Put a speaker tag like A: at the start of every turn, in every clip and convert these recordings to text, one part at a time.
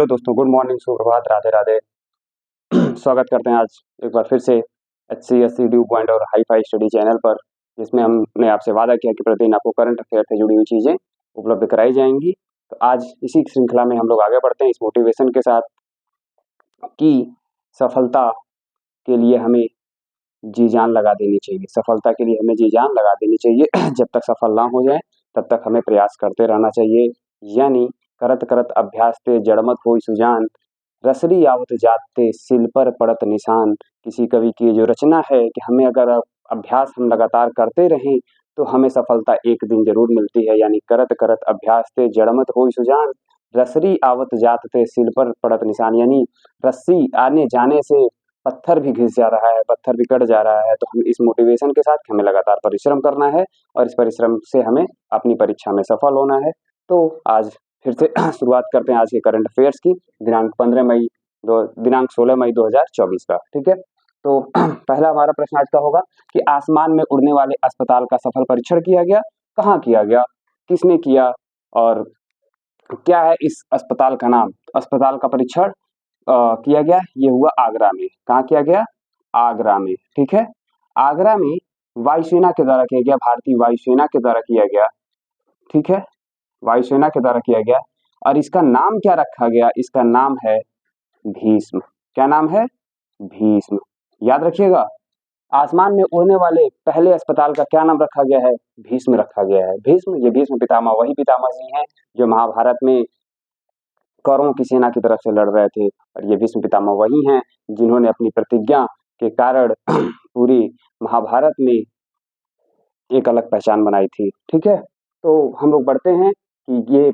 A: Hello दोस्तों, good morning, सुप्रभात, राधे राधे। स्वागत करते हैं आज एक बार फिर से HCSC ड्यू पॉइंट और हाई फाई स्टडी चैनल पर, जिसमें हमने आपसे वादा किया कि प्रतिदिन आपको करंट अफेयर से जुड़ी हुई चीज़ें उपलब्ध कराई जाएंगी। तो आज इसी श्रृंखला में हम लोग आगे बढ़ते हैं इस मोटिवेशन के साथ कि सफलता के लिए हमें जी जान लगा देनी चाहिए। सफलता के लिए हमें जी जान लगा देनी चाहिए। जब तक सफल ना हो जाए तब तक हमें प्रयास करते रहना चाहिए। यानी करत करत अभ्यास ते जड़मत होई सुजान, रसरी आवत जाते सिल पर पड़त निशान। किसी कवि की जो रचना है कि हमें अगर अभ्यास हम लगातार करते रहें तो हमें सफलता एक दिन जरूर मिलती है। यानी करत करत अभ्यास ते जड़मत होई सुजान, रसरी आवत जाते सिल पर पड़त निशान। यानी रस्सी आने जाने से पत्थर भी घिस जा रहा है, पत्थर भी कट जा रहा है। तो हम इस मोटिवेशन के साथ हमें लगातार परिश्रम करना है और इस परिश्रम से हमें अपनी परीक्षा में सफल होना है। तो आज फिर से शुरुआत करते हैं आज के करंट अफेयर्स की, दिनांक 16 मई 2024 का। ठीक है, तो पहला हमारा प्रश्न आज का होगा कि आसमान में उड़ने वाले अस्पताल का सफल परीक्षण किया गया, कहाँ किया गया, किसने किया और क्या है इस अस्पताल का नाम। अस्पताल का परीक्षण किया गया, ये हुआ आगरा में। कहाँ किया गया? आगरा में। ठीक है, आगरा में वायुसेना के द्वारा किया गया, भारतीय वायुसेना के द्वारा किया गया। ठीक है, वायुसेना के द्वारा किया गया और इसका नाम क्या रखा गया? इसका नाम है भीष्म। क्या नाम है? भीष्म। याद रखिएगा, आसमान में उड़ने वाले पहले अस्पताल का क्या नाम रखा गया है? भीष्म रखा गया है। भीष्म, ये भीष्म पितामह वही पितामह जी हैं जो महाभारत में कौरवों की सेना की तरफ से लड़ रहे थे और ये भीष्म पितामह वही हैं जिन्होंने अपनी प्रतिज्ञा के कारण पूरी महाभारत में एक अलग पहचान बनाई थी। ठीक है, तो हम लोग बढ़ते हैं कि ये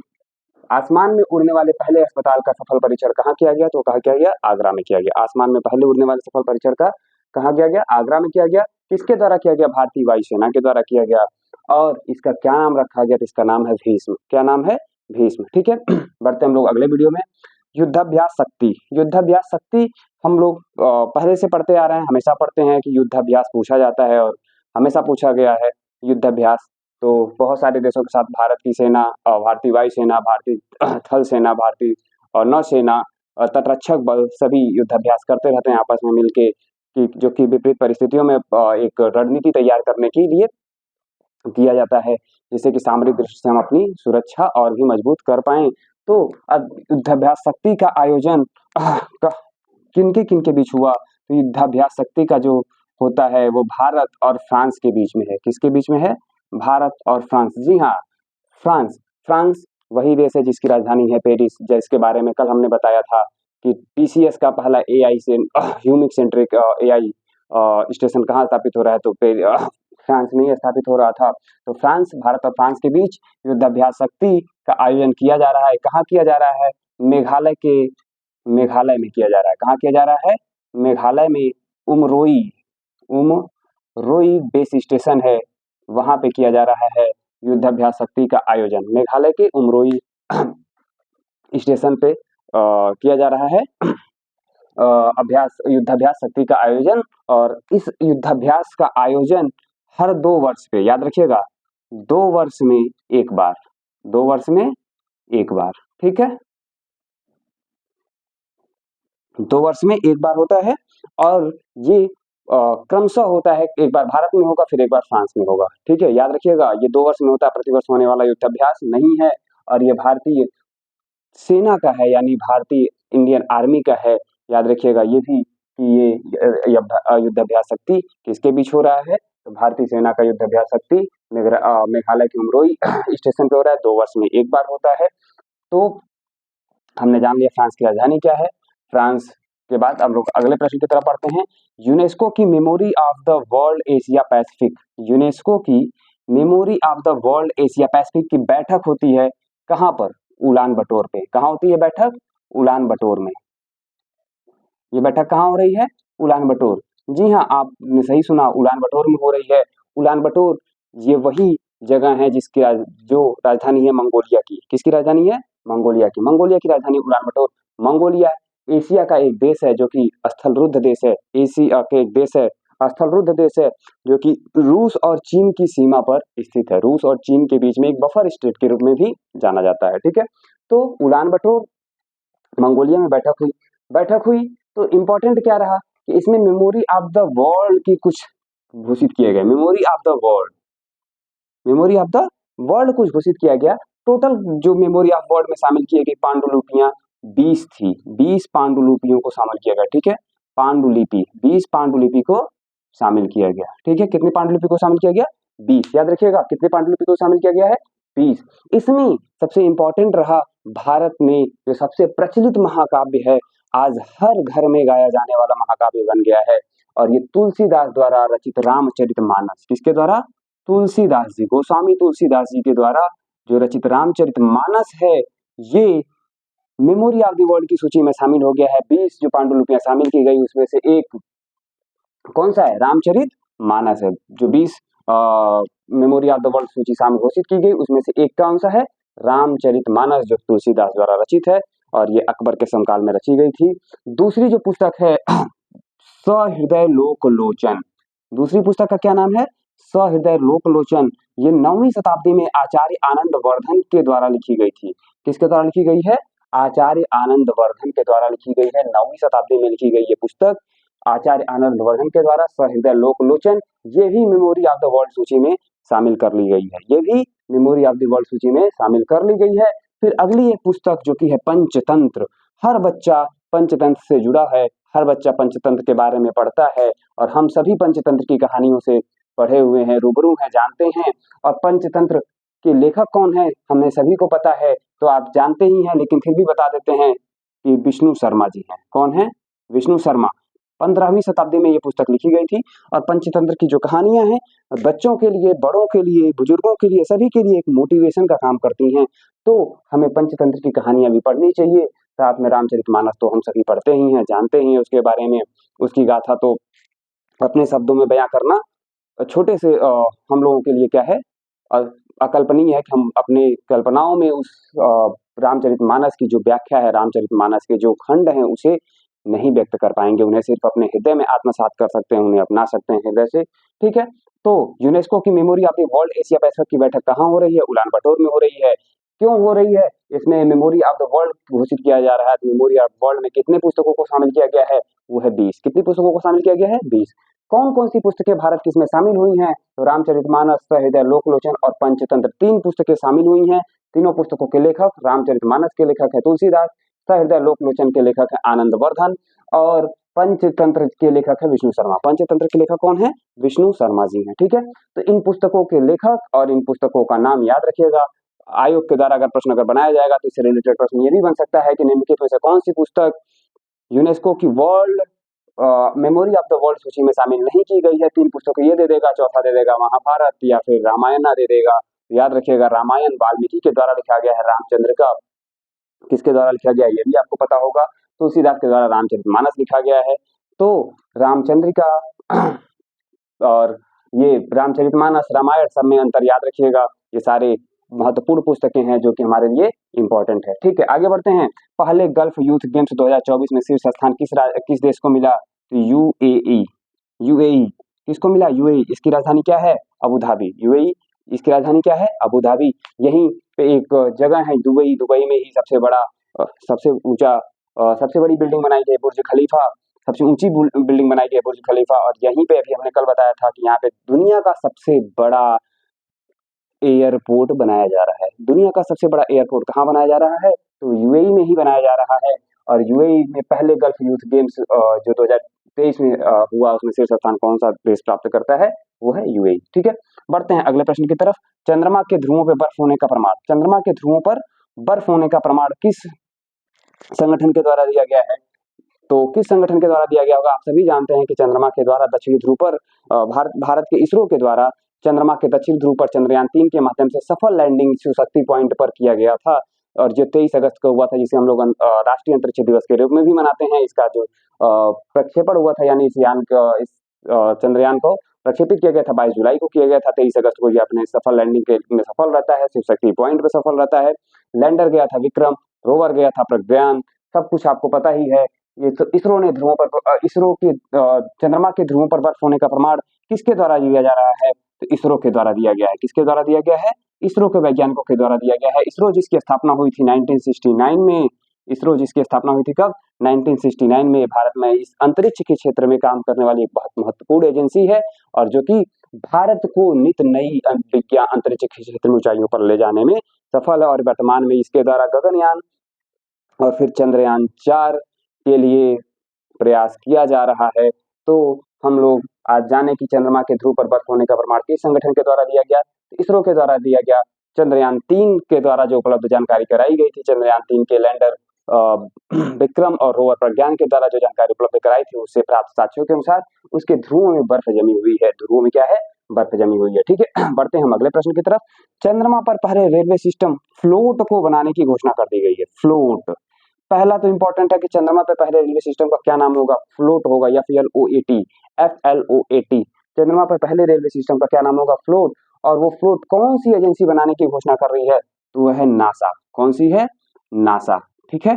A: आसमान में उड़ने वाले पहले अस्पताल का सफल परीक्षण कहाँ किया गया? तो कहाँ किया गया? आगरा में किया गया। आसमान में पहले उड़ने वाले सफल परीक्षण का कहाँ किया गया? आगरा में किया गया। किसके द्वारा किया गया? भारतीय वायुसेना के द्वारा किया गया और इसका क्या नाम रखा गया? तो इसका नाम है भीष्म। क्या नाम है? भीष्म। ठीक है, बढ़ते हम लोग अगले वीडियो में। युद्धाभ्यास शक्ति। युद्धाभ्यास शक्ति हम लोग पहले से पढ़ते आ रहे हैं, हमेशा पढ़ते हैं कि युद्धाभ्यास पूछा जाता है और हमेशा पूछा गया है युद्धाभ्यास। तो बहुत सारे देशों के साथ भारत की सेना, भारतीय वायुसेना, भारतीय थल सेना, भारतीय नौसेना और तटरक्षक बल सभी युद्धाभ्यास करते रहते हैं आपस में मिलके, कि जो कि विपरीत परिस्थितियों में एक रणनीति तैयार करने के लिए किया जाता है, जिससे कि सामरिक दृष्टि से हम अपनी सुरक्षा और भी मजबूत कर पाएं। तो युद्धाभ्यास शक्ति का आयोजन किनके किनके बीच हुआ? तो युद्धाभ्यास शक्ति का जो होता है वो भारत और फ्रांस के बीच में है। किसके बीच में है? भारत और फ्रांस। जी हाँ, फ्रांस। फ्रांस वही देश है जिसकी राजधानी है पेरिस, जिसके बारे में कल हमने बताया था कि TCS का पहला AI से ह्यूमिक सेंट्रिक AI स्टेशन कहाँ स्थापित हो रहा है? तो फ्रांस में ही स्थापित हो रहा था। तो फ्रांस, भारत और फ्रांस के बीच युद्धाभ्यास शक्ति का आयोजन किया जा रहा है। कहाँ किया जा रहा है? मेघालय में किया जा रहा है। कहाँ किया जा रहा है? मेघालय में उमरोई बेस स्टेशन है, वहां पे किया जा रहा है युद्धाभ्यास शक्ति का आयोजन। मेघालय के उमरोई स्टेशन पे किया जा रहा है युद्धाभ्यास शक्ति का आयोजन। और इस युद्धाभ्यास का आयोजन हर 2 वर्ष पे, याद रखिएगा, 2 वर्ष में एक बार, 2 वर्ष में एक बार। ठीक है, 2 वर्ष में एक बार होता है और ये क्रमशः होता है। एक बार भारत में होगा, फिर एक बार फ्रांस में होगा। ठीक है, याद रखिएगा, ये 2 वर्ष में होता है। प्रतिवर्ष होने वाला युद्धाभ्यास नहीं है और ये भारतीय सेना का है, यानी भारतीय इंडियन आर्मी का है। याद रखिएगा ये भी कि ये युद्धाभ्यास शक्ति किसके बीच हो रहा है? तो भारतीय सेना का युद्धाभ्यास शक्ति मेघालय के उमरोई स्टेशन पे हो रहा है। 2 वर्ष में एक बार होता है। तो हमने जान लिया फ्रांस की राजधानी क्या है। फ्रांस के बाद हम लोग अगले प्रश्न की तरफ बढ़ते हैं। यूनेस्को की memory of the world Asia Pacific. UNESCO की memory of the world Asia Pacific की बैठक होती है कहाँ पर? उलान बटोर पे। कहाँ होती है बैठक? उलान बटोर में। ये बैठक कहाँ हो रही है? उलान बटोर। जी हाँ, आपने सही सुना, उलान बटोर में हो रही है। उलान बटोर ये वही जगह है जिसकी जो राजधानी है मंगोलिया की। किसकी राजधानी है? मंगोलिया की। मंगोलिया की राजधानी उलान बटोर। मंगोलिया एशिया का एक देश है जो कि स्थलरुद्ध देश है। एशिया के एक देश है, स्थलरुद्ध देश है, जो कि रूस और चीन की सीमा पर स्थित है। रूस और चीन के बीच में एक बफर स्टेट के रूप में भी जाना जाता है। ठीक है, तो उलान बटोर मंगोलिया में बैठक हुई तो इम्पोर्टेंट क्या रहा कि इसमें मेमोरी ऑफ द वर्ल्ड की कुछ घोषित किए गए। मेमोरी ऑफ द वर्ल्ड कुछ घोषित किया गया। टोटल जो मेमोरी ऑफ वर्ल्ड में शामिल किए गए पांडुलिपियां 20 थी। 20 पांडुलिपियों को शामिल किया गया। ठीक है, पांडुलिपि 20 पांडुलिपि को शामिल किया गया। ठीक है, कितनी पांडुलिपि को शामिल किया गया? 20। याद रखिएगा कितने पांडुलिपि को शामिल किया गया है? 20। इसमें सबसे इंपॉर्टेंट रहा भारत में जो सबसे प्रचलित महाकाव्य है, आज हर घर में गाया जाने वाला महाकाव्य बन गया है, और ये तुलसीदास द्वारा रचित रामचरितमानस। किसके द्वारा? तुलसीदास जी, गोस्वामी तुलसीदास जी के द्वारा जो रचित रामचरितमानस है, ये मेमोरी ऑफ द वर्ल्ड की सूची में शामिल हो गया है। 20 जो पांडुलिपियां शामिल की गई उसमें से एक कौन सा है? रामचरित मानस है। जो 20 मेमोरी ऑफ द वर्ल्ड सूची सामने घोषित की गई उसमें से एक कौन सा है? रामचरित मानस, जो तुलसीदास द्वारा रचित है और ये अकबर के समकाल में रची गई थी। दूसरी जो पुस्तक है सहृदय लोकलोचन। दूसरी पुस्तक का क्या नाम है? सहृदय लोकलोचन। ये 9वीं शताब्दी में आचार्य आनंद वर्धन के द्वारा लिखी गई थी। किसके द्वारा लिखी गई है? आचार्य आनंद वर्धन के द्वारा लिखी गई है। 9वीं शताब्दी में लिखी गई ये पुस्तक आचार्य आनंद वर्धन के द्वारा सहृदय लोकलोचन। ये भी मेमोरी ऑफ द वर्ल्ड सूची में शामिल कर ली गई है। ये भी मेमोरी ऑफ द वर्ल्ड सूची में शामिल कर ली गई है। फिर अगली एक पुस्तक जो कि है पंचतंत्र। हर बच्चा पंचतंत्र से जुड़ा है, हर बच्चा पंचतंत्र के बारे में पढ़ता है, और हम सभी पंचतंत्र की कहानियों से पढ़े हुए हैं, रूबरू हैं, जानते हैं। और पंचतंत्र के लेखक कौन है हमें सभी को पता है, तो आप जानते ही हैं, लेकिन फिर भी बता देते हैं कि विष्णु शर्मा जी हैं। कौन है? विष्णु शर्मा। 15वीं शताब्दी में ये पुस्तक लिखी गई थी। और पंचतंत्र की जो कहानियां हैं बच्चों के लिए, बड़ों के लिए, बुजुर्गों के लिए, सभी के लिए एक मोटिवेशन का काम करती हैं। तो हमें पंचतंत्र की कहानियां भी पढ़नी चाहिए। साथ में रामचरितमानस तो हम सभी पढ़ते ही हैं, जानते ही हैं उसके बारे में। उसकी गाथा तो अपने शब्दों में बयां करना छोटे से हम लोगों के लिए क्या है, अ, अकल्पनीय है कि हम अपने कल्पनाओं में उस रामचरितमानस की जो व्याख्या है, रामचरितमानस के जो खंड हैं उसे नहीं व्यक्त कर पाएंगे। उन्हें सिर्फ अपने हृदय में आत्मसात कर सकते हैं, उन्हें अपना सकते हैं हृदय से। ठीक है, तो यूनेस्को की memory of the world Asia Pacific की बैठक कहाँ हो रही है? उलान बटोर में हो रही है। क्यों हो रही है? इसमें मेमोरी ऑफ द वर्ल्ड घोषित किया जा रहा है। तो मेमोरी ऑफ वर्ल्ड में कितने पुस्तकों को शामिल किया गया है? वो है 20। कितनी पुस्तकों को शामिल किया गया है? 20। कौन कौन सी पुस्तकें भारत की इसमें शामिल हुई हैं? तो रामचरितमानस, सहृदय लोकलोचन और पंचतंत्र, 3 पुस्तकें शामिल हुई हैं। तीनों पुस्तकों के लेखक, रामचरितमानस के लेखक है तुलसीदास, सहृदय लोकलोचन के लेखक है आनंद वर्धन, और पंचतंत्र के लेखक है विष्णु शर्मा। पंचतंत्र के लेखक कौन है? विष्णु शर्मा जी हैं। ठीक है, तो इन पुस्तकों के लेखक और इन पुस्तकों का नाम याद रखिएगा। आयोग के द्वारा अगर प्रश्न बनाया जाएगा तो इससे रिलेटेड प्रश्न ये भी बन सकता है कि निम्नलिखित में से कौन सी पुस्तक यूनेस्को की world memory of the world सूची में शामिल नहीं की गई है? 3 पुस्तकों ये दे देगा, चौथा दे देगा महाभारत या फिर रामायण दे देगा। याद रखिएगा रामायण वाल्मीकि के द्वारा लिखा गया है, रामचंद्र का किसके द्वारा लिखा गया ये भी आपको पता होगा, तुलसीदास के द्वारा रामचरितमानस लिखा गया है। तो रामचंद्र का और ये रामचरितमानस, रामायण सब में अंतर याद रखिएगा। ये सारे महत्वपूर्ण पुस्तकें हैं जो कि हमारे लिए इंपॉर्टेंट है। ठीक है, आगे बढ़ते हैं। पहले गल्फ यूथ गेम्स 2024 में शीर्ष स्थान किस देश को मिला? तो यूएई। यूएई किसको मिला? यूएई। इसकी राजधानी क्या है? Abu Dhabi. यूएई इसकी राजधानी क्या है? Abu Dhabi. यहीं पे एक जगह है दुबई। दुबई में ही सबसे बड़ा सबसे ऊंचा सबसे बड़ी बिल्डिंग बनाई गई बुर्ज खलीफा। सबसे ऊंची बिल्डिंग बनाई गई है बुर्ज खलीफा। और यहीं पे अभी हमने कल बताया था कि यहाँ पे दुनिया का सबसे बड़ा एयरपोर्ट बनाया जा रहा है। दुनिया का सबसे बड़ा एयरपोर्ट कहाँ बनाया जा रहा है? तो यूएई में ही बनाया जा रहा है। और यूएई में पहले गल्फ यूथ गेम्स जो 2023 में हुआ उसमें शीर्ष स्थान कौन सा देश प्राप्त करता है? वो है यूएई। ठीक है, बढ़ते हैं अगले प्रश्न की तरफ। चंद्रमा के ध्रुवों पर बर्फ होने का प्रमाण। चंद्रमा के ध्रुवों पर बर्फ होने का प्रमाण किस संगठन के द्वारा दिया गया है? तो किस संगठन के द्वारा दिया गया होगा? आप सभी जानते हैं कि चंद्रमा के द्वारा दक्षिणी ध्रुव पर भारत के इसरो के द्वारा चंद्रमा के दक्षिण ध्रुव पर चंद्रयान 3 के माध्यम से सफल लैंडिंग शिवशक्ति पॉइंट पर किया गया था। और जो 23 अगस्त को हुआ था, जिसे हम लोग राष्ट्रीय अंतरिक्ष दिवस के रूप में भी मनाते हैं। इसका जो प्रक्षेपण हुआ था, यानी इस चंद्रयान को प्रक्षेपित किया गया था 22 जुलाई को किया गया था। 23 अगस्त को ये अपने सफल लैंडिंग के में सफल रहता है, शिवशक्ति पॉइंट पे सफल रहता है। लैंडर गया था विक्रम, रोवर गया था प्रज्ञान, सब कुछ आपको पता ही है। ये तो इसरो ने ध्रुवों पर इसरो के चंद्रमा के ध्रुवों पर बर्फ होने का प्रमाण किसके द्वारा दिया जा रहा है? तो इसरो के द्वारा दिया गया है। किसके द्वारा दिया गया है? इसरो के वैज्ञानिकों के द्वारा दिया गया है। इसरो जिसकी स्थापना हुई थी 1969 में, इसरो जिसकी स्थापना हुई थी कब? 1969 में। भारत में इस अंतरिक्ष के क्षेत्र में काम करने वाली एक बहुत महत्वपूर्ण एजेंसी है और जो कि भारत को नित नई विज्ञान अंतरिक्ष के क्षेत्र में ऊंचाइयों पर ले जाने में सफल है और वर्तमान में इसके द्वारा गगनयान और फिर चंद्रयान 4 के लिए प्रयास किया जा रहा है। तो हम लोग आज जाने कि चंद्रमा के ध्रुव पर बर्फ होने का प्रमाण किस संगठन के द्वारा दिया गया? इसरो के द्वारा दिया गया। चंद्रयान 3 के द्वारा जो उपलब्ध जानकारी कराई गई थी, चंद्रयान 3 के लैंडर विक्रम और रोवर प्रज्ञान के द्वारा जो जानकारी उपलब्ध कराई थी, उससे प्राप्त साक्ष्यों के अनुसार उसके ध्रुवों में बर्फ जमी हुई है। ध्रुवों में क्या है? बर्फ जमी हुई है। ठीक है, बढ़ते हैं हम अगले प्रश्न की तरफ। चंद्रमा पर पहले रेलवे सिस्टम फ्लोट को बनाने की घोषणा कर दी गई है। फ्लोट, पहला तो इंपॉर्टेंट है कि चंद्रमा पे पहले रेलवे सिस्टम का क्या नाम होगा? फ्लोट होगा या फिर FLOAT, FLOAT। चंद्रमा पर पहले रेलवे सिस्टम का क्या नाम होगा? फ्लोट। और वो फ्लोट कौन सी एजेंसी बनाने की घोषणा कर रही है? तो वह है नासा। कौन सी है? नासा। ठीक है,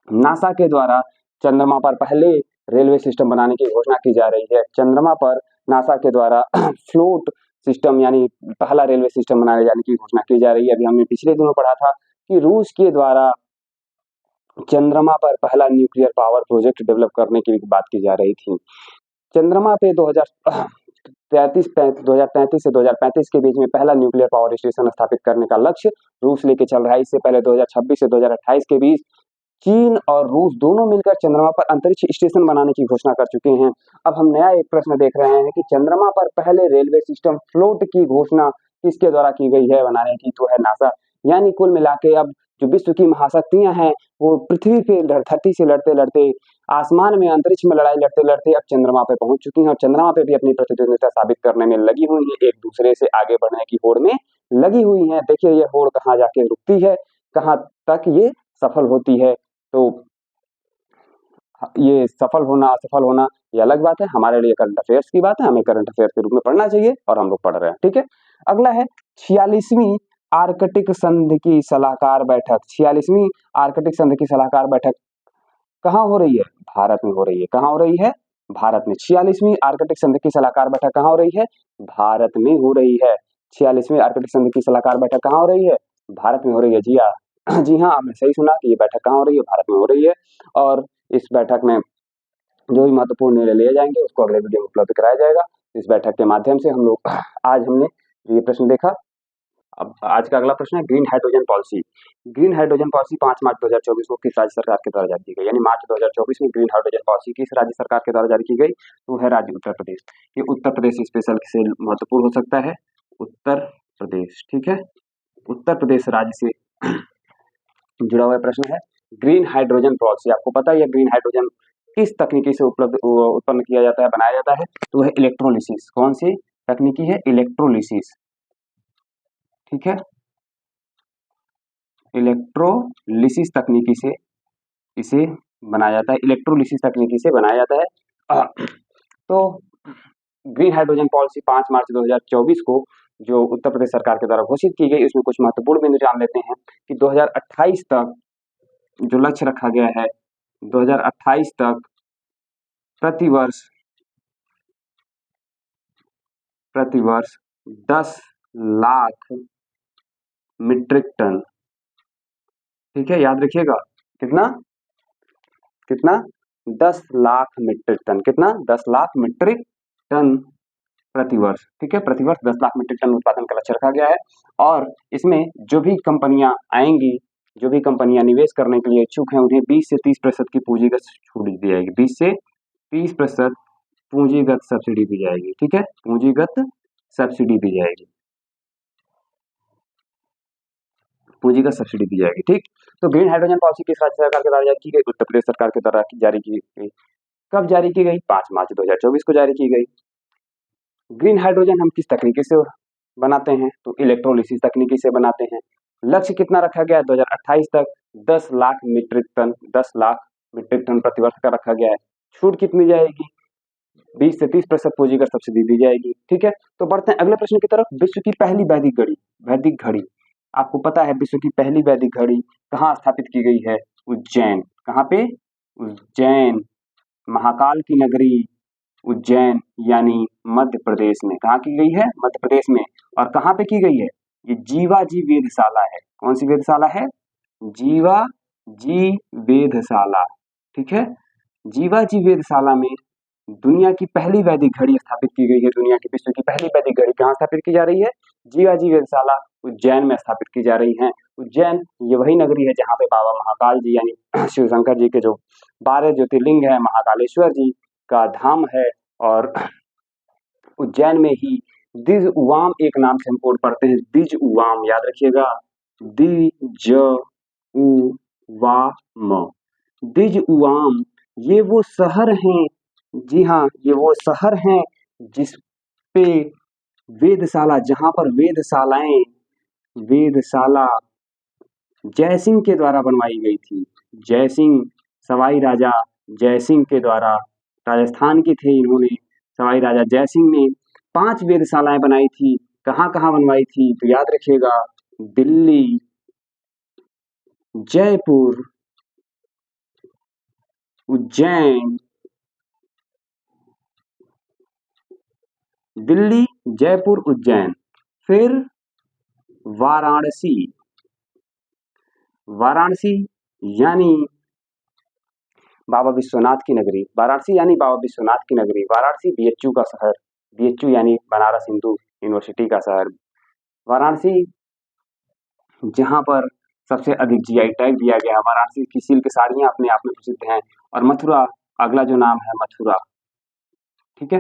A: नासा के द्वारा चंद्रमा पर पहले रेलवे सिस्टम बनाने की घोषणा की जा रही है। चंद्रमा पर नासा के द्वारा फ्लोट सिस्टम यानी पहला रेलवे सिस्टम बनाए जाने की घोषणा की जा रही है। अभी हमने पिछले दिनों पढ़ा था कि रूस के द्वारा चंद्रमा पर पहला न्यूक्लियर पावर प्रोजेक्ट डेवलप करने की बात की जा रही थी। चंद्रमा पे 2033 से 2035 के बीच में पहला न्यूक्लियर पावर स्टेशन स्थापित करने का लक्ष्य रूस लेके चल रहा है। इससे पहले 2026 से 2028 के बीच चीन और रूस दोनों मिलकर चंद्रमा पर अंतरिक्ष स्टेशन बनाने की घोषणा कर चुके हैं। अब हम नया एक प्रश्न देख रहे हैं कि चंद्रमा पर पहले रेलवे सिस्टम फ्लोट की घोषणा किसके द्वारा की गई है बनाने की? तो है नासा। यानी कुल मिला के अब जो विश्व की महाशक्तियां हैं वो पृथ्वी पे धरती से लड़ते लड़ते आसमान में अंतरिक्ष में लड़ाई लड़ते लड़ते अब चंद्रमा पे पहुंच चुकी हैं और चंद्रमा पे भी अपनी प्रतिद्वंदिता साबित करने में लगी हुई है, एक दूसरे से आगे बढ़ने की होड़ में लगी हुई है। देखिए ये होड़ कहाँ जाके रुकती है, कहाँ तक ये सफल होती है। तो ये सफल होना असफल होना ये अलग बात है, हमारे लिए करंट अफेयर्स की बात है, हमें करंट अफेयर्स के रूप में पढ़ना चाहिए और हम लोग पढ़ रहे हैं। ठीक है, अगला है 46वीं आर्कटिक संधि की सलाहकार बैठक। 46वीं आर्कटिक संधि की सलाहकार बैठक कहाँ हो रही है? भारत में हो रही है। कहाँ हो रही है? भारत में। 46वीं आर्कटिक संधि की सलाहकार बैठक कहाँ हो रही है? भारत में हो रही है। 46वीं आर्कटिक संधि की सलाहकार बैठक कहाँ हो रही है? भारत में हो रही है। जी हाँ, जी हाँ, आपने सही सुना कि ये बैठक कहाँ हो रही है? भारत में हो रही है। और इस बैठक में जो भी महत्वपूर्ण निर्णय लिए जाएंगे उसको अगले वीडियो में उपलब्ध कराया जाएगा। इस बैठक के माध्यम से हम लोग आज हमने ये प्रश्न देखा। अब आज का अगला प्रश्न है green hydrogen policy. Green hydrogen policy 5 मार्च 2024 को किस राज्य सरकार के द्वारा जारी की गई? यानी मार्च 2024 में ग्रीन हाइड्रोजन पॉलिसी किस राज्य सरकार के द्वारा जारी की गई? तो है राज्य उत्तर प्रदेश। ये उत्तर प्रदेश स्पेशल से महत्वपूर्ण हो सकता है। उत्तर प्रदेश, ठीक है, उत्तर प्रदेश राज्य से जुड़ा हुआ प्रश्न है। ग्रीन हाइड्रोजन पॉलिसी, आपको पता है ग्रीन हाइड्रोजन किस तकनीकी से उत्पन्न किया जाता है, बनाया जाता है? तो है इलेक्ट्रोलिसिस। कौन सी तकनीकी है? इलेक्ट्रोलिसिस। ठीक है, इलेक्ट्रोलिसिस तकनीकी से इसे बनाया जाता है। इलेक्ट्रोलिसिस तकनीकी से बनाया जाता है। तो ग्रीन हाइड्रोजन पॉलिसी 5 मार्च 2024 को जो उत्तर प्रदेश सरकार के द्वारा घोषित की गई, उसमें कुछ महत्वपूर्ण बिंदु जान लेते हैं कि 2028 तक जो लक्ष्य रखा गया है, 2028 तक प्रतिवर्ष 10 लाख मीट्रिक टन, ठीक है, याद रखिएगा, कितना 10 लाख मीट्रिक टन, कितना 10 लाख मीट्रिक टन प्रतिवर्ष, ठीक है, प्रतिवर्ष 10 लाख मीट्रिक टन उत्पादन का लक्ष्य रखा गया है। और इसमें जो भी कंपनियां आएंगी, जो भी कंपनियां निवेश करने के लिए इच्छुक हैं, उन्हें 20 से 30% की पूंजीगत छूट दी जाएगी। 20 से 30% पूंजीगत सब्सिडी दी जाएगी। ठीक है, पूंजीगत सब्सिडी दी जाएगी, पूंजीगत सब्सिडी दी जाएगी। ठीक, तो ग्रीन हाइड्रोजन पॉलिसी किस राज्य सरकार के द्वारा जारी की गई? उत्तर प्रदेश सरकार के द्वारा जारी की गई। कब जारी की गई? 5 मार्च 2024 को जारी की गई। ग्रीन हाइड्रोजन हम किस तकनीकी से बनाते हैं? तो इलेक्ट्रोलिसिस तकनीकी से बनाते हैं। लक्ष्य कितना रखा गया है? 2028 तक 10 lakh metric ton, 10 lakh metric ton प्रतिवर्ष का रखा गया है। छूट कितनी जाएगी? 20 से 30% पूंजीगत सब्सिडी दी जाएगी। ठीक है, तो बढ़ते हैं अगले प्रश्न की तरफ। विश्व की पहली वैदिक घड़ी, आपको पता है विश्व की पहली वैदिक घड़ी कहाँ स्थापित की गई है? उज्जैन। कहाँ पे? उज्जैन, महाकाल की नगरी उज्जैन यानी मध्य प्रदेश में। कहाँ की गई है? मध्य प्रदेश में। और कहाँ पे की गई है? ये जीवाजी वेधशाला है। कौन सी वेधशाला है? जीवाजी वेधशाला, ठीक है। जीवाजी वेधशाला में दुनिया की पहली वैदिक घड़ी स्थापित की गई है। दुनिया की विश्व की पहली वैदिक घड़ी कहाँ स्थापित की जा रही है? जीवाजी वेधशाला उज्जैन में स्थापित की जा रही है। उज्जैन ये वही नगरी है जहाँ पे बाबा महाकाल जी यानी शिव शंकर जी के जो 12 ज्योतिर्लिंग है, महाकालेश्वर जी का धाम है। और उज्जैन में ही द्विज उवाम एक नाम से हम कोड पढ़ते हैं, द्विज उवाम, याद रखिएगा, द्विज उवाम, द्विज उवाम, ये वो शहर हैं, जी हाँ, ये वो शहर हैं जिस पे वेधशाला, जहां पर वेधशाला जयसिंह के द्वारा बनवाई गई थी। जयसिंह, सवाई राजा जयसिंह के द्वारा, राजस्थान के थे इन्होंने, सवाई राजा जयसिंह ने 5 वेधशालाएं बनाई थी। कहाँ कहाँ बनवाई थी? तो याद रखिएगा, दिल्ली, जयपुर, उज्जैन, दिल्ली, जयपुर, उज्जैन, फिर वाराणसी, वाराणसी यानी बाबा विश्वनाथ की नगरी, वाराणसी यानी बाबा विश्वनाथ की नगरी, वाराणसी बीएचयू का शहर, बीएचयू यानी बनारस हिंदू यूनिवर्सिटी का शहर, वाराणसी जहां पर सबसे अधिक जीआई टैग दिया गया। वाराणसी की सिल्क साड़ियां अपने आप में प्रसिद्ध हैं। और मथुरा अगला जो नाम है, मथुरा, ठीक है।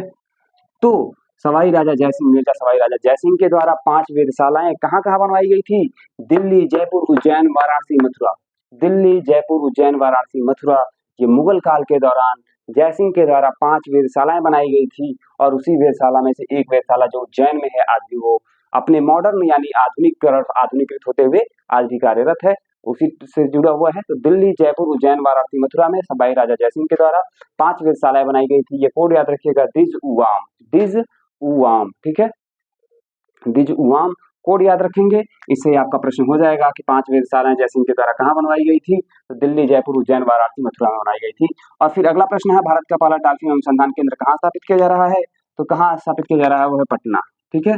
A: तो सवाई राजा जयसिंह, मिर्जा सवाई राजा जयसिंह के द्वारा 5 वेधशालाएं कहाँ कहाँ बनवाई गई थी? दिल्ली, जयपुर, उज्जैन, वाराणसी, मथुरा। दिल्ली, जयपुर, उज्जैन, वाराणसी, मथुरा, ये मुगल काल के दौरान जयसिंह के द्वारा 5 वेधशालाएं बनाई गई थी। और उसी वेधशाला में से एक वेधशाला जो उज्जैन में है आज भी, वो अपने मॉडर्न यानी आधुनिकृत होते हुए आज भी कार्यरत है, उसी से जुड़ा हुआ है। तो दिल्ली, जयपुर, उज्जैन, वाराणसी, मथुरा में सवाई राजा जयसिंह के द्वारा 5 वेधशालाएं बनाई गई थी। ये कोड याद रखिएगा, दिज उवाम, दिज उवाम, ठीक है, दिज उवाम कोड याद रखेंगे। इससे आपका प्रश्न हो जाएगा कि 5 वेधशालाएं जयसिंह के द्वारा कहाँ बनवाई गई थी? तो दिल्ली, जयपुर, उज्जैन, वाराणसी, मथुरा में बनाई गई थी। और फिर अगला प्रश्न है, भारत का पहला डॉल्फिन अनुसंधान केंद्र कहाँ स्थापित किया जा रहा है? तो कहाँ स्थापित किया जा रहा है? वो है पटना, ठीक है।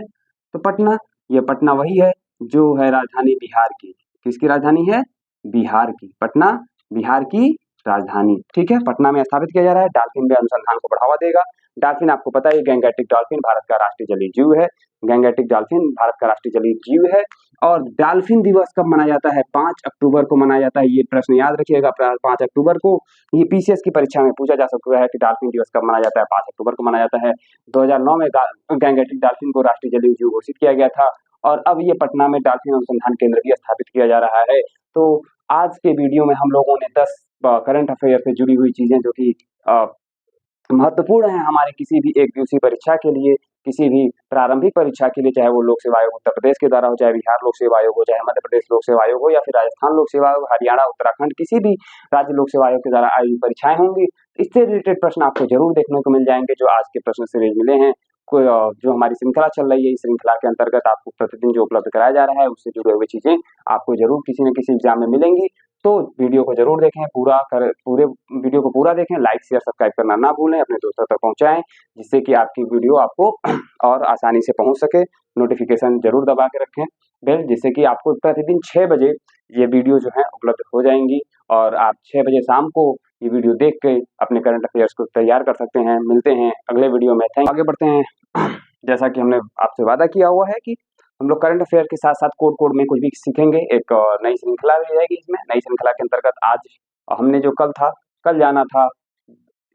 A: तो पटना, ये पटना वही है जो है राजधानी बिहार की। किसकी राजधानी है? बिहार की। पटना बिहार की राजधानी, ठीक है। पटना में स्थापित किया जा रहा है। डॉल्फिन में अनुसंधान को बढ़ावा देगा। डॉल्फिन आपको पता है, गैंगेटिक डॉल्फिन भारत का राष्ट्रीय जलीय जीव है। गैंगेटिक डॉल्फिन भारत का राष्ट्रीय जलीय जीव है। और डॉल्फिन दिवस कब मनाया जाता है? 5 अक्टूबर को मनाया जाता है। ये प्रश्न याद रखिएगा, 5 अक्टूबर को। ये पीसीएस की परीक्षा में पूछा जा सकता है कि डॉल्फिन दिवस कब मनाया जाता है? 5 अक्टूबर को मनाया जाता है। 2009 में गैंगेटिक डॉल्फिन को राष्ट्रीय जलीय जीव घोषित किया गया था। और अब ये पटना में डॉल्फिन अनुसंधान केंद्र भी स्थापित किया जा रहा है। तो आज के वीडियो में हम लोगों ने 10 करंट अफेयर से जुड़ी हुई चीजें जो कि महत्वपूर्ण है हमारे किसी भी एक दिवसीय परीक्षा के लिए, किसी भी प्रारंभिक परीक्षा के लिए, चाहे वो लोक सेवा आयोग उत्तर प्रदेश के द्वारा हो, चाहे बिहार लोक सेवा आयोग हो, चाहे मध्य प्रदेश लोक सेवा आयोग हो, या फिर राजस्थान लोक सेवा आयोग, हरियाणा, उत्तराखंड, किसी भी राज्य लोक सेवा आयोग के द्वारा आयोजित परीक्षाएं होंगी। इससे रिलेटेड प्रश्न आपको जरूर देखने को मिल जाएंगे, जो आज के प्रश्न सीरीज मिले हैं। जो हमारी श्रृंखला चल रही है, इस श्रृंखला के अंतर्गत आपको प्रतिदिन जो उपलब्ध कराया जा रहा है, उससे जुड़े हुए चीजें आपको जरूर किसी न किसी एग्जाम में मिलेंगी। तो वीडियो को जरूर देखें, पूरे वीडियो को पूरा देखें, लाइक शेयर सब्सक्राइब करना ना भूलें, अपने दोस्तों तक पहुंचाएं, जिससे कि आपकी वीडियो आपको और आसानी से पहुंच सके। नोटिफिकेशन जरूर दबा के रखें बेल, जिससे कि आपको प्रतिदिन 6 बजे ये वीडियो जो है उपलब्ध हो जाएंगी। और आप 6 बजे शाम को ये वीडियो देख के अपने करंट अफेयर्स को तैयार कर सकते हैं। मिलते हैं अगले वीडियो में। आगे बढ़ते हैं। जैसा कि हमने आपसे वादा किया हुआ है कि हम लोग करंट अफेयर के साथ साथ कोड में कुछ भी सीखेंगे। एक नई श्रृंखला भी रहेगी इसमें। नई श्रृंखला के अंतर्गत आज हमने जो कल जाना था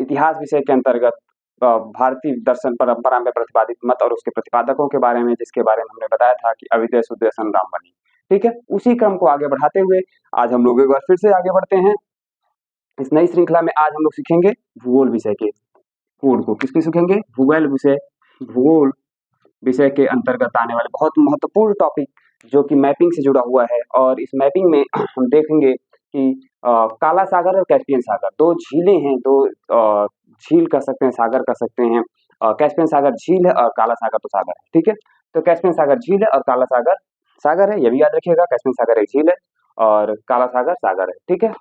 A: इतिहास विषय के अंतर्गत भारतीय दर्शन परंपरा में प्रतिपादित मत और उसके प्रतिपादकों के बारे में, जिसके बारे में हमने बताया था कि अविद्य शुद्ध संग्राम बनी, ठीक है। उसी क्रम को आगे बढ़ाते हुए आज हम लोग एक बार फिर से आगे बढ़ते हैं। इस नई श्रृंखला में आज हम लोग सीखेंगे भूगोल विषय के कोड को। किसकी सीखेंगे? भूगोल विषय के अंतर्गत आने वाले बहुत महत्वपूर्ण टॉपिक जो कि मैपिंग से जुड़ा हुआ है। और इस मैपिंग में हम देखेंगे कि काला सागर और कैस्पियन सागर, 2 झीलें हैं, 2 झील कर सकते हैं, सागर कर सकते हैं। कैस्पियन सागर झील है और काला सागर तो सागर है, ठीक है। तो कैस्पियन सागर झील है और काला सागर सागर है, ये भी याद रखिएगा। कैस्पियन सागर एक झील है और काला सागर सागर है, ठीक है।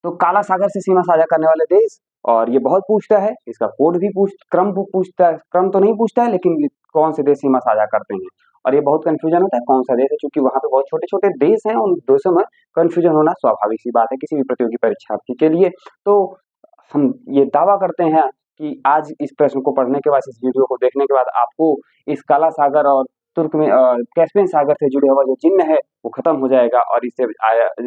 A: तो काला सागर से सीमा साझा करने वाले देश, और ये बहुत पूछता है, इसका कोड भी क्रम तो नहीं पूछता है, लेकिन कौन से देश सीमा साझा करते हैं। और ये बहुत कंफ्यूजन होता है कौन सा देश है, क्योंकि वहाँ पे बहुत छोटे-छोटे देश हैं, उन देशों में कंफ्यूजन होना स्वाभाविक सी बात है किसी भी प्रतियोगी परीक्षार्थी के लिए। तो हम ये दावा करते हैं कि आज इस प्रश्न को पढ़ने के बाद, इस वीडियो को देखने के बाद आपको इस काला सागर और तुर्क में कैस्पियन सागर से जुड़े हुआ जो चिन्ह है वो खत्म हो जाएगा, और इससे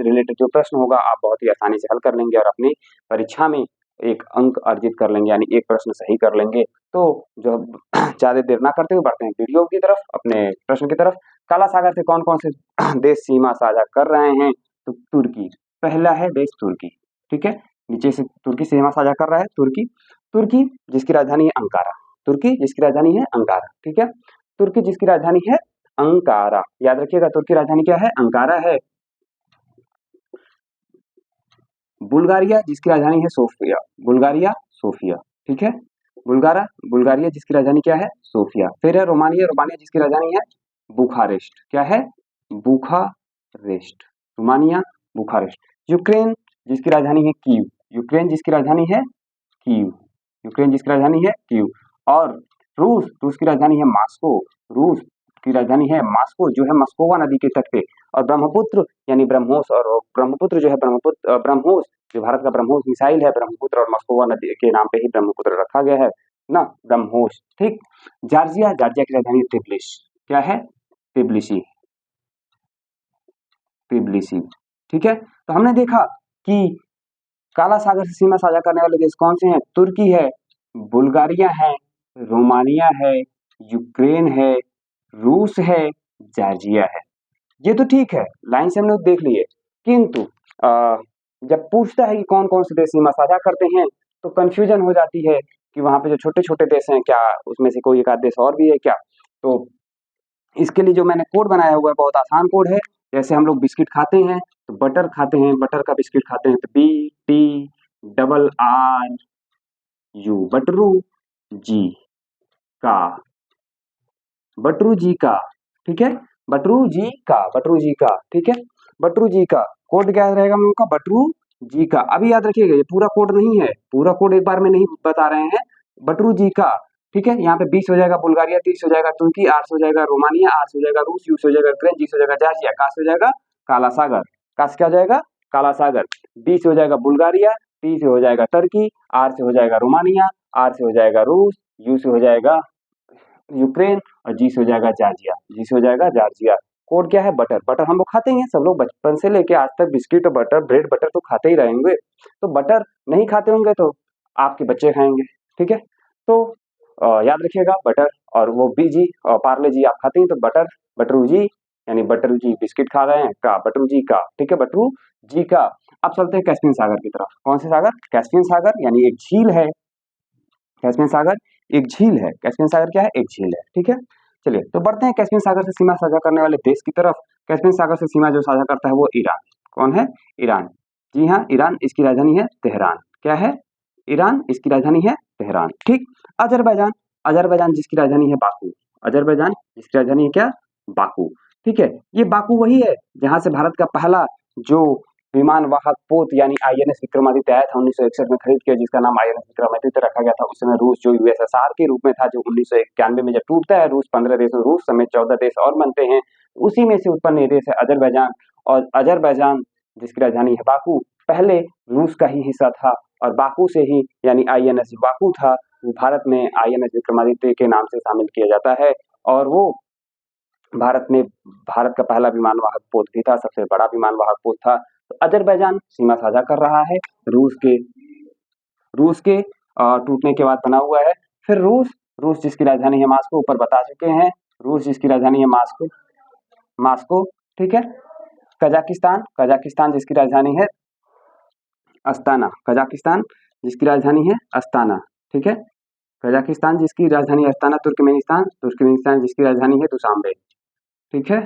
A: रिलेटेड जो प्रश्न होगा आप बहुत ही आसानी से हल कर लेंगे और अपनी परीक्षा में एक अंक अर्जित कर लेंगे, यानी एक प्रश्न सही कर लेंगे। तो जो ज़्यादा देर ना करते हुए बढ़ते हैं वीडियो की तरफ, अपने प्रश्न की तरफ। काला सागर से कौन-कौन से देश सीमा साझा कर रहे हैं? तो तुर्की, पहला है देश तुर्की, ठीक है? नीचे से तुर्की सीमा साझा कर रहा है तुर्की। तुर्की जिसकी राजधानी है अंकारा, तुर्की जिसकी राजधानी है अंकारा, ठीक है? तुर्की जिसकी राजधानी है अंकारा, याद रखिएगा तुर्की राजधानी क्या है? अंकारा है। बुल्गारिया जिसकी राजधानी है सोफिया, बुल्गारिया, सोफिया, ठीक है? बुल्गारिया जिसकी राजधानी क्या है? सोफिया। फिर है रोमानिया, रोमानिया जिसकी राजधानी है बुखारेस्ट, क्या है? Bucharest, Romania, Bucharest. यूक्रेन जिसकी राजधानी है कीव, यूक्रेन जिसकी राजधानी है कीव, यूक्रेन जिसकी राजधानी है कीव। और रूस, रूस की राजधानी है मॉस्को, रूस की राजधानी है मॉस्को, जो है मस्कोवा नदी के तट पे। और ब्रह्मपुत्र यानी ब्रह्मोस, और ब्रह्मपुत्र जो है ब्रह्मोस, जो भारत का ब्रह्मोस मिसाइल है ब्रह्मपुत्र, और मस्कोवा नदी के नाम पे ही ब्रह्मपुत्र रखा गया है ना, ब्रह्मोस, ठीक। जॉर्जिया, जॉर्जिया की राजधानी त्बिलिस, क्या है? त्बिलिसी, त्बिलिसी, ठीक है। तो हमने देखा कि काला सागर से सीमा साझा करने वाले देश कौन से हैं? तुर्की है, बुल्गारिया है, रोमानिया है, यूक्रेन है, रूस है, जॉर्जिया है। ये तो ठीक है, लाइन से हम लोग देख लिए, किंतु जब पूछता है कि कौन कौन से देश सीमा साझा करते हैं तो कंफ्यूजन हो जाती है कि वहाँ पे जो छोटे छोटे देश हैं क्या उसमें से कोई एक आध देश और भी है क्या। तो इसके लिए जो मैंने कोड बनाया हुआ है बहुत आसान कोड है। जैसे हम लोग बिस्किट खाते हैं तो बटर खाते हैं, बटर का बिस्किट खाते हैं तो BTRRU, बटरू जी का, बटरू जी का, ठीक है, बटरू जी का, बटरू जी का, ठीक है, बटरू जी का। कोड क्या रहेगा हम लोग का? बटरू जी का। अभी याद रखिएगा ये पूरा कोड नहीं है, पूरा कोड एक बार में नहीं बता रहे हैं, बटरू जी का, ठीक है। यहाँ पे 20 हो जाएगा बुल्गारिया, 30 हो जाएगा तुर्की, 8 हो जाएगा रोमानिया, 8 हो जाएगा रूस, 20 हो जाएगा यूक्रेन, 20 हो जाएगा जॉर्जिया, का हो जाएगा काला सागर, का क्या हो जाएगा? काला सागर। 20 हो जाएगा बुल्गारिया, 30 हो जाएगा तुर्की, 8 से हो जाएगा रोमानिया, 8 से हो जाएगा रूस, यू से हो जाएगा यूक्रेन, और जी से हो जाएगा जॉर्जिया, जी से हो जाएगा जॉर्जिया। कोड क्या है? बटर। बटर हम लोग खाते ही हैं, सब लोग बचपन से लेके आज तक बिस्किट और बटर, ब्रेड बटर तो खाते ही रहेंगे। तो बटर नहीं खाते होंगे तो आपके बच्चे खाएंगे, ठीक है। तो याद रखिएगा बटर, और वो बीजी और पार्ले जी आप खाते हैं तो बटर, बटरू जी, यानी बटरू जी बिस्किट खा रहे हैं का, बटरू जी का, ठीक है, बटरू जी का। अब चलते हैं कैस्पियन सागर की तरफ। कौन से सागर? कैस्पियन सागर, यानी एक झील है। कैस्पियन सागर एक झील है, कैस्पियन सागर क्या है? एक झील है, ठीक है। चलिए तो बढ़ते हैं कैस्पियन सागर से सीमा साझा करने वाले देश की तरफ। कैस्पियन सागर से सीमा जो साझा करता है वो ईरान। कौन है? ईरान। जी हाँ, ईरान, इसकी राजधानी है तेहरान। क्या है? ईरान, इसकी राजधानी है तेहरान, ठीक। अजरबैजान, अजरबैजान जिसकी राजधानी है बाकू, अजरबैजान जिसकी राजधानी है क्या? बाकू, ठीक है। ये बाकू वही है जहां से भारत का पहला जो विमान वाहक पोत यानी INS विक्रमादित्य आया था 1961 में खरीद के, जिसका नाम INS विक्रमादित्य रखा गया था। उस समय रूस जो USSR के रूप में था, जो 1991 में जब टूटता है रूस 15 देशों, रूस समेत 14 देश और बनते हैं, उसी में से उत्पन्न ये देश है अजरबैजान। और अजरबैजान जिसकी राजधानी है बाकू, पहले रूस का ही हिस्सा था, और बाकू से ही यानी INS बाकू था, वो भारत में INS विक्रमादित्य के नाम से शामिल किया जाता है। और वो भारत का पहला विमान वाहक पोत भी था, सबसे बड़ा विमान वाहक पोत था। तो अजरबैजान सीमा साझा कर रहा है रूस के टूटने के बाद बना हुआ है। फिर रूस जिसकी राजधानी है मॉस्को, ऊपर बता चुके हैं, रूस जिसकी राजधानी है मॉस्को, ठीक है। कजाकिस्तान, कजाकिस्तान जिसकी राजधानी है अस्ताना, कजाकिस्तान जिसकी राजधानी है अस्ताना, ठीक है। कजाकिस्तान जिसकी राजधानी अस्ताना। तुर्कमेनिस्तान, तुर्कमेनिस्तान जिसकी राजधानी है दुशांबे, ठीक है।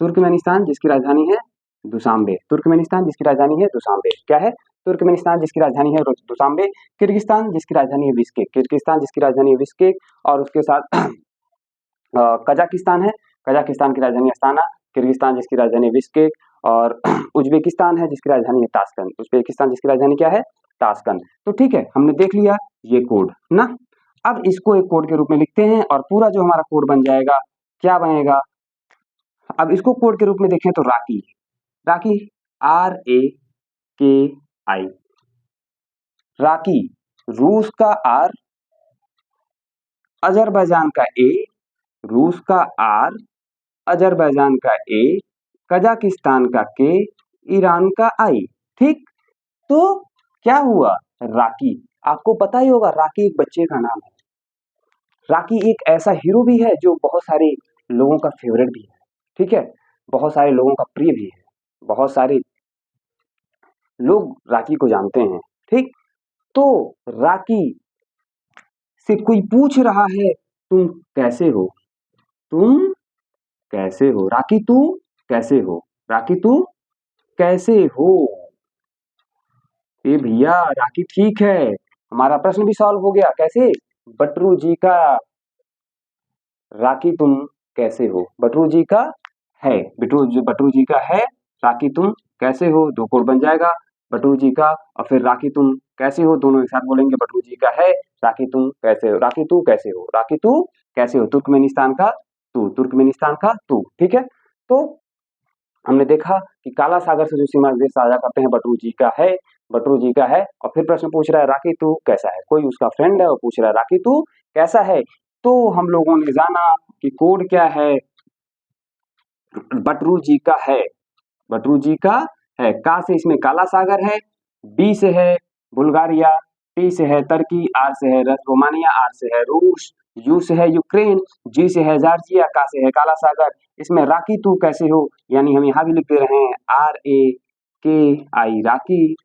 A: तुर्कमेनिस्तान जिसकी राजधानी है दुशांबे, तुर्कमेनिस्तान जिसकी राजधानी है दुशांबे, क्या है? तुर्कमेनिस्तान जिसकी राजधानी है दुशांबे। किर्गिस्तान जिसकी राजधानी है बिश्केक, किर्गिस्तान जिसकी राजधानी है बिश्केक, और उसके साथ कजाकिस्तान है, कजाकिस्तान की राजधानी अस्ताना, किर्गिस्तान जिसकी राजधानी है बिश्केक, और उज्बेकिस्तान है जिसकी राजधानी है ताशकंद, उज्बेकिस्तान जिसकी राजधानी क्या है? ताशकंद। तो ठीक है, हमने देख लिया ये कोड ना। अब इसको एक कोड के रूप में लिखते हैं और पूरा जो हमारा कोड बन जाएगा क्या बनेगा। अब इसको कोड के रूप में देखें तो राकी, राकी RAKI, राकी, रूस का R, अजरबैजान का A, रूस का R, अजरबैजान का A, कजाकिस्तान का K, ईरान का I। ठीक, तो क्या हुआ, राकी। आपको पता ही होगा राकी एक बच्चे का नाम है। राकी एक ऐसा हीरो भी है जो बहुत सारे लोगों का फेवरेट भी है, ठीक है, बहुत सारे लोगों का प्रिय भी है, बहुत सारे लोग राकी को जानते हैं। ठीक, तो राकी से कोई पूछ रहा है तुम कैसे हो, तुम कैसे हो, राकी तू कैसे हो, राकी तू कैसे हो। ए भैया राकी ठीक है, हमारा प्रश्न भी सॉल्व हो गया। कैसे, बटरू जी का, राकी तुम कैसे हो, बटरू जी का है, बटरू जी का है, राकी तुम कैसे हो, दो कोड बन जाएगा, बटरू जी का और फिर राकी तुम कैसे हो, दोनों एक साथ बोलेंगे, बटरू जी का है, राकी तुम कैसे हो, राकी तू कैसे हो, राकी तू कैसे हो, तुर्कमेनिस्तान का तू, तुर्कमेनिस्तान का तू। ठीक है, तो हमने देखा कि काला सागर से जो सीमा देश साझा करते हैं बटरू जी का है, बटरू जी का है, और फिर प्रश्न पूछ रहा है राकी तू कैसा है, कोई उसका फ्रेंड है और पूछ रहा है राकी तू कैसा है। तो हम लोगों ने जाना कि कोड क्या है, बटरू जी का है, बटरू जी का है, का से इसमें काला सागर है, बी से है बुल्गारिया, टी से है तुर्की, आर से है रोमानिया, आर से है रूस, यू से है यूक्रेन, जी से है जॉर्जिया, का से है काला सागर। इसमें राकी तू कैसे हो, यानी हम यहाँ भी लिख दे रहे हैं RAKI, राकी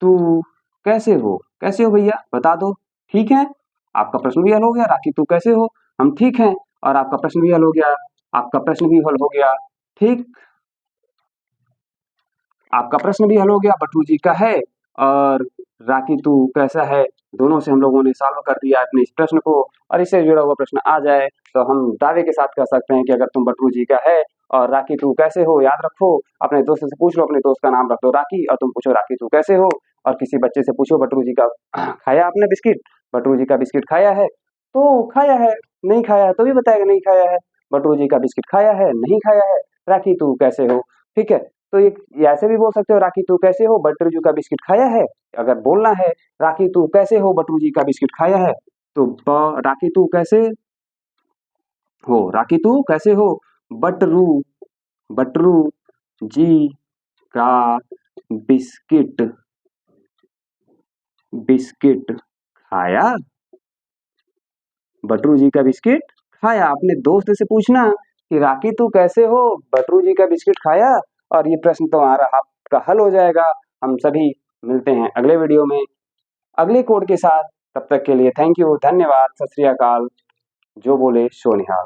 A: तू कैसे हो, कैसे हो भैया बता दो। ठीक है, आपका प्रश्न भी हल हो गया, राकी तू कैसे हो, हम ठीक हैं, और आपका प्रश्न भी हल हो गया, आपका प्रश्न भी हल हो गया। ठीक, आपका प्रश्न भी हल हो गया, बटू जी का है और राकी तू कैसा है, दोनों से हम लोगों ने सॉल्व कर दिया अपने इस प्रश्न को। और इससे जुड़ा हुआ प्रश्न आ जाए तो हम दावे के साथ कह सकते हैं कि अगर तुम बटू जी का है और राकी तू कैसे हो, याद रखो, अपने दोस्त से पूछ लो, अपने दोस्त का नाम रख दो राकी और तुम पूछो राकी तू कैसे हो। और किसी बच्चे से पूछो बटरू जी का खाया आपने बिस्किट, बटरू जी का बिस्किट खाया है, तो खाया है, नहीं खाया है तो भी बताएगा नहीं खाया है, बटरू जी का बिस्किट खाया है, नहीं खाया है, राकी तू कैसे हो। ठीक है, तो ये ऐसे भी बोल सकते हो राकी तू कैसे हो, बटरू जी का बिस्किट खाया है। अगर बोलना है राकी तू कैसे हो, बटरू जी का बिस्किट खाया है, तो राकी तू कैसे हो, राकी तू कैसे हो, बटरू, बटरू जी का बिस्किट, बिस्किट खाया, बटरू जी का बिस्किट खाया। अपने दोस्त से पूछना कि राकी तू कैसे हो, बटरू जी का बिस्किट खाया, और ये प्रश्न तो हमारा आपका हल हो जाएगा। हम सभी मिलते हैं अगले वीडियो में अगले कोड के साथ, तब तक के लिए थैंक यू, धन्यवाद, सत श्री अकाल, जो बोले सो निहाल।